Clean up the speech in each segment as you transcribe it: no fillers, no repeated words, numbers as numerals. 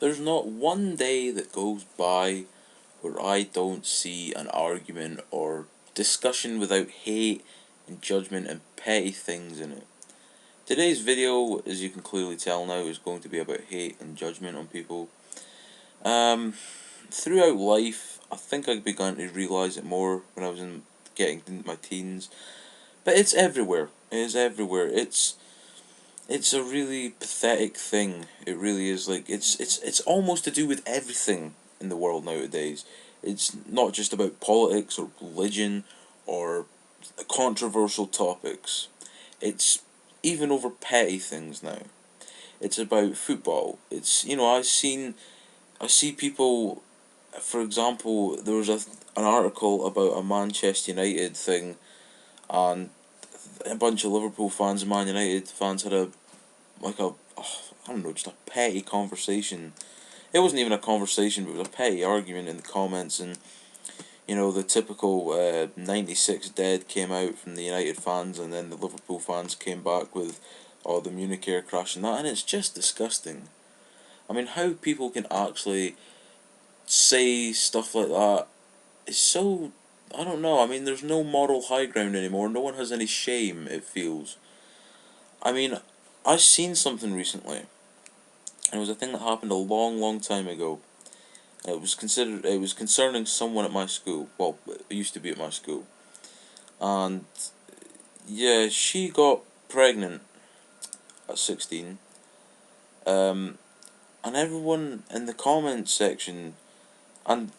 There's not one day that goes by where I don't see an argument or discussion without hate and judgment and petty things in it. Today's video, as you can clearly tell now, is going to be about hate and judgment on people. Throughout life, I think I began to realise it more when I was getting into my teens. But it's everywhere. It is everywhere. It's a really pathetic thing. It really is. Like it's almost to do with everything in the world nowadays. It's not just about politics or religion or controversial topics. It's even over petty things now. It's about football. It's I see people. For example, there was an article about a Manchester United thing, and a bunch of Liverpool fans and Man United fans had I don't know, just a petty conversation. It wasn't even a conversation, but it was a petty argument in the comments, and the typical 96 dead came out from the United fans, and then the Liverpool fans came back with, oh, the Munich air crash and that, and it's just disgusting. I mean, how people can actually say stuff like that is so. I don't know. I mean, there's no moral high ground anymore. No one has any shame, it feels. I mean, I seen something recently, and it was a thing that happened a long, long time ago. It was concerning someone at my school. Well, it used to be at my school, and yeah, she got pregnant at 16. Um, and everyone in the comments section, and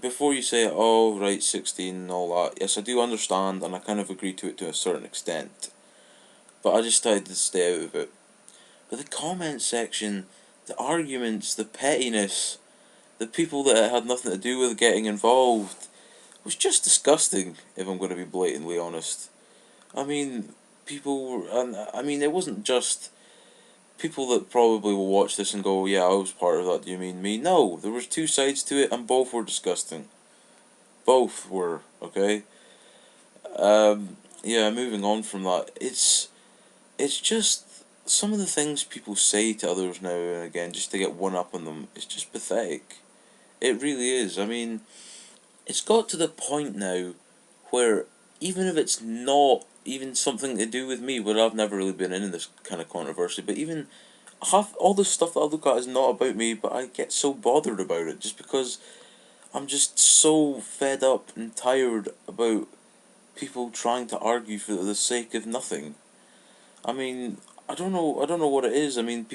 before you say, oh right, 16 and all that, yes, I do understand, and I kind of agree to it to a certain extent, but I just tried to stay out of it. But the comment section, the arguments, the pettiness, the people that it had nothing to do with getting involved, was just disgusting, if I'm going to be blatantly honest. I mean, and I mean, it wasn't just people that probably will watch this and go, yeah, I was part of that, do you mean me? No, there was two sides to it, and both were disgusting. Both were, okay? Yeah, moving on from that, it's just some of the things people say to others now and again just to get one up on them. It's just pathetic. It really is. I mean, it's got to the point now where even if it's not even something to do with me, but I've never really been in this kind of controversy, but even half all the stuff that I look at is not about me, but I get so bothered about it just because I'm just so fed up and tired about people trying to argue for the sake of nothing. I mean, I don't know what it is. I mean,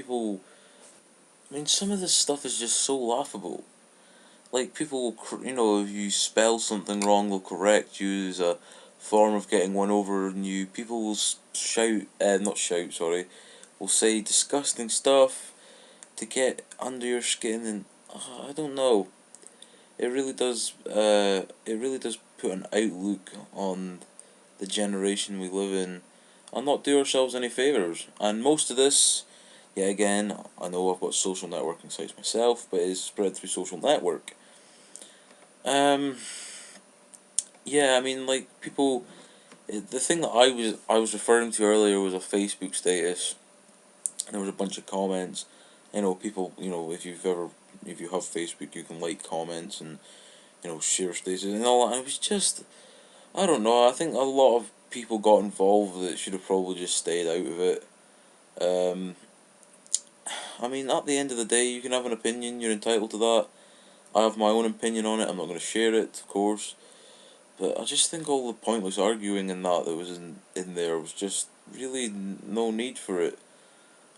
some of this stuff is just so laughable. Like, people, if you spell something wrong, they'll correct you as a form of getting one over on you. People will not shout, sorry, will say disgusting stuff to get under your skin, and I don't know. It really does put an outlook on the generation we live in, and not do ourselves any favours. And most of this, yeah, again, I know I've got social networking sites myself, but it's spread through social network. Um, yeah, I mean, like, people. The thing that I was referring to earlier was a Facebook status, and there was a bunch of comments. People. If you have Facebook, you can like comments and share statuses and all that. And it was just, I don't know. I think a lot of people got involved that should have probably just stayed out of it. Um, I mean, at the end of the day, you can have an opinion. You're entitled to that. I have my own opinion on it. I'm not going to share it, of course. But I just think all the pointless arguing and that was in there was just really no need for it.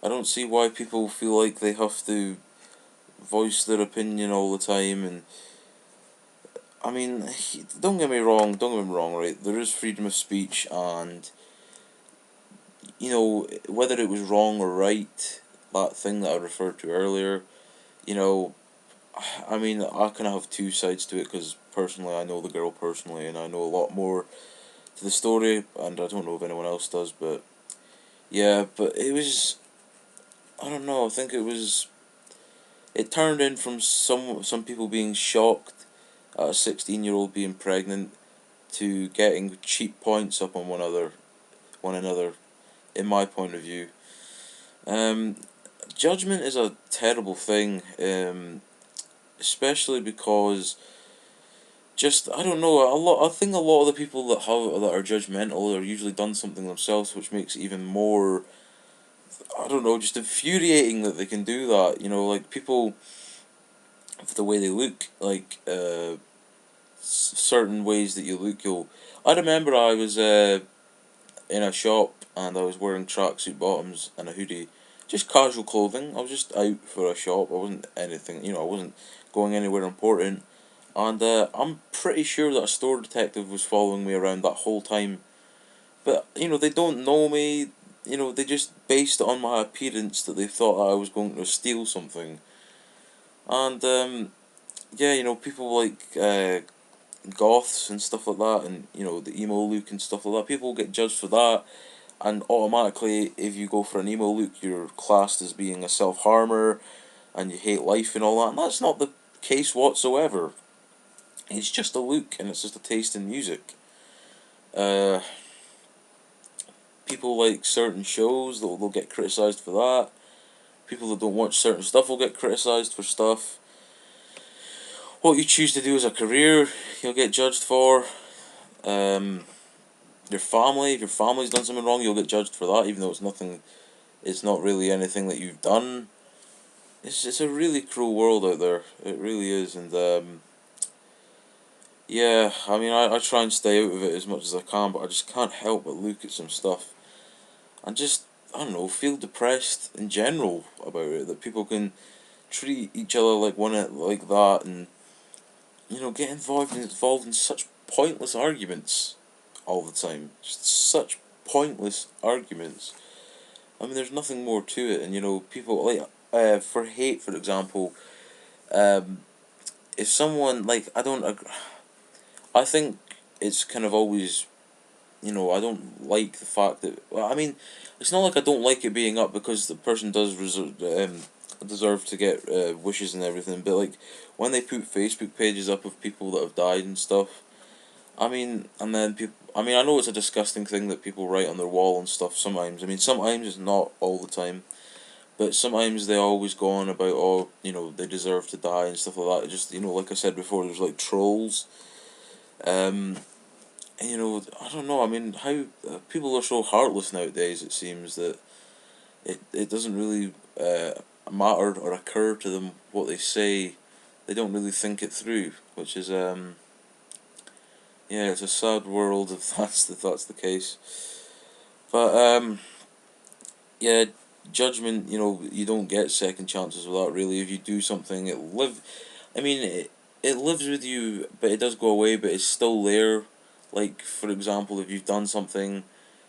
I don't see why people feel like they have to voice their opinion all the time. And I mean, don't get me wrong, right? There is freedom of speech, and whether it was wrong or right, that thing that I referred to earlier, you know, I mean, I kind of have two sides to it because personally, I know the girl personally, and I know a lot more to the story, and I don't know if anyone else does, but yeah, but it was, I don't know, I think it turned in from some people being shocked at a 16-year-old being pregnant to getting cheap points up on one another, in my point of view. Um, judgment is a terrible thing, especially because just I don't know a lot. I think a lot of the people that are judgmental are usually done something themselves, which makes it even more, I don't know, just infuriating that they can do that. Like people, the way they look, like certain ways that you look. I remember I was in a shop and I was wearing tracksuit bottoms and a hoodie, just casual clothing. I was just out for a shop. I wasn't anything. I wasn't going anywhere important. And I'm pretty sure that a store detective was following me around that whole time. But they don't know me. They just based it on my appearance that they thought that I was going to steal something. And yeah, people like goths and stuff like that, and the emo look and stuff like that. People get judged for that, and automatically, if you go for an emo look, you're classed as being a self harmer, and you hate life and all that. And that's not the case whatsoever. It's just a look, and it's just a taste in music. Uh, People like certain shows, they'll get criticised for that. People that don't watch certain stuff will get criticised for stuff. What you choose to do as a career, you'll get judged for. Um, your family, if your family's done something wrong, you'll get judged for that, even though it's nothing. It's not really anything that you've done. It's a really cruel world out there. It really is, and yeah, I mean, I try and stay out of it as much as I can, but I just can't help but look at some stuff and just, I don't know, feel depressed in general about it. That people can treat each other like like that, and get involved in such pointless arguments all the time. Just such pointless arguments. I mean, there's nothing more to it, and people like for hate, for example. Um, if someone like I think it's kind of always, I don't like the fact that, well, I mean, it's not like I don't like it being up because the person does deserve to get wishes and everything, but like when they put Facebook pages up of people that have died and stuff, I mean, and then people, I mean, I know it's a disgusting thing that people write on their wall and stuff sometimes. I mean, sometimes it's not all the time, but sometimes they always go on about, oh, they deserve to die and stuff like that. It just, like I said before, there's like trolls. Um, and I don't know. I mean, how people are so heartless nowadays. It seems that it doesn't really matter or occur to them what they say. They don't really think it through, which is yeah, it's a sad world if that's the case. But yeah, judgment. You don't get second chances with that. Really, if you do something, I mean, it lives with you, but it does go away. But it's still there. Like for example, if you've done something,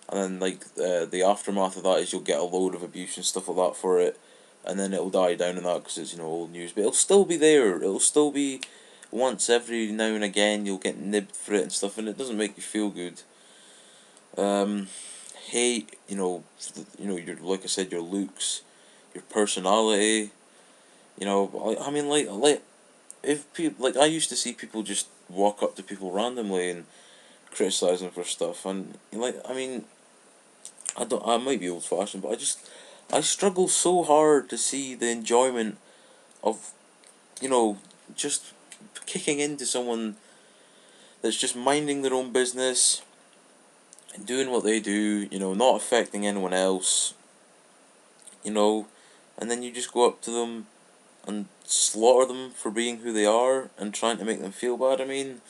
and then like the aftermath of that is you'll get a load of abuse and stuff like that for it, and then it'll die down in that because it's old news. But it'll still be there. It'll still be once every now and again you'll get nibbed for it and stuff, and it doesn't make you feel good. Um, Hate, your, like I said, your looks, your personality. I mean, like if people, like I used to see people just walk up to people randomly and criticize them for stuff, and like I mean, I might be old fashioned, but I struggle so hard to see the enjoyment of you know just kicking into someone that's just minding their own business and doing what they do, not affecting anyone else, you know, and then you just go up to them and slaughter them for being who they are and trying to make them feel bad. I mean,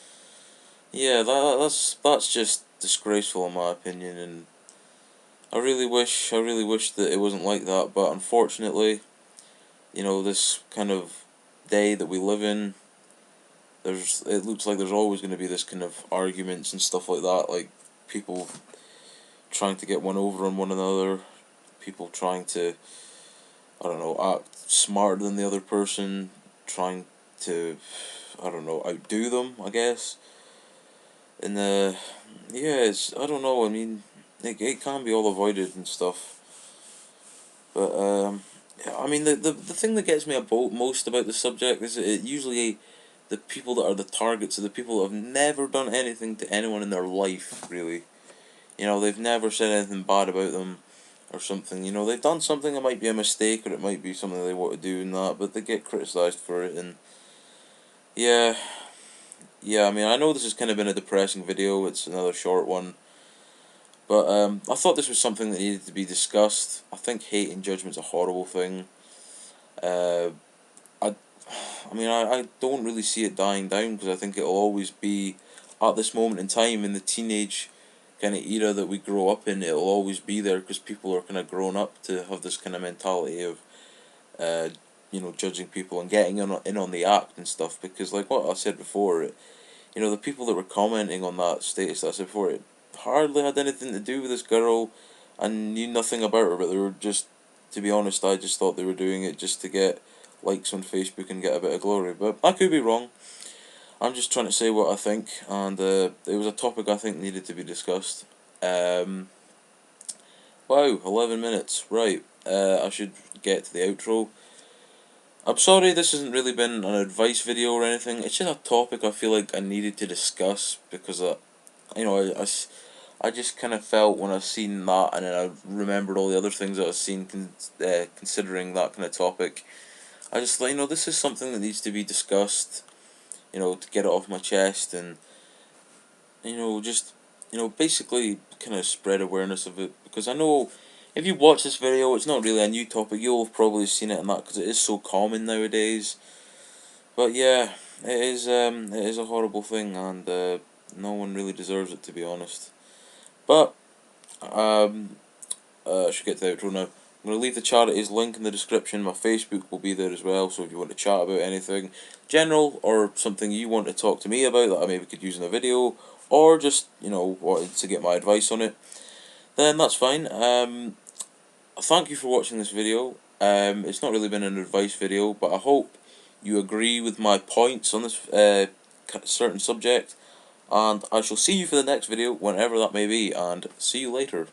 yeah, that's just disgraceful in my opinion, and I really wish that it wasn't like that, but unfortunately, this kind of day that we live in, it looks like there's always going to be this kind of arguments and stuff like that, like people trying to get one over on one another, people trying to, I don't know, act smarter than the other person, trying to, I don't know, outdo them, I guess. And yeah, I don't know. I mean, it can be all avoided and stuff, but yeah, I mean, the thing that gets me about most about the subject is that it usually the people that are the targets are the people that have never done anything to anyone in their life, really. They've never said anything bad about them, or something. You know, they've done something that might be a mistake, or it might be something they want to do and that, but they get criticised for it, and yeah, yeah, I mean, I know this has kind of been a depressing video, it's another short one, but I thought this was something that needed to be discussed. I think hate and judgment's a horrible thing. Uh, I, I mean, I don't really see it dying down, because I think it'll always be, at this moment in time, in the teenage kind of era that we grow up in, it'll always be there, because people are kind of grown up to have this kind of mentality of, uh, judging people and getting in on the act and stuff, because like what I said before, the people that were commenting on that status that I said before, it hardly had anything to do with this girl, and knew nothing about her, but they were just, to be honest, I just thought they were doing it just to get likes on Facebook and get a bit of glory, but I could be wrong. I'm just trying to say what I think, and it was a topic I think needed to be discussed. Um, wow, 11 minutes, right, I should get to the outro. I'm sorry this hasn't really been an advice video or anything, it's just a topic I feel like I needed to discuss, because I just kind of felt when I seen that, and then I remembered all the other things that I've seen considering that kind of topic. I just thought, this is something that needs to be discussed, to get it off my chest, and, just, basically kind of spread awareness of it, because I know if you watch this video, it's not really a new topic, you'll have probably seen it and that, because it is so common nowadays. But yeah, it is a horrible thing, and no one really deserves it, to be honest. But um, I should get to the outro now. I'm going to leave the charities link in the description. My Facebook will be there as well, so if you want to chat about anything general, or something you want to talk to me about that I maybe could use in a video, or just, wanted to get my advice on it, then that's fine. Thank you for watching this video. It's not really been an advice video, but I hope you agree with my points on this certain subject, and I shall see you for the next video, whenever that may be, and see you later.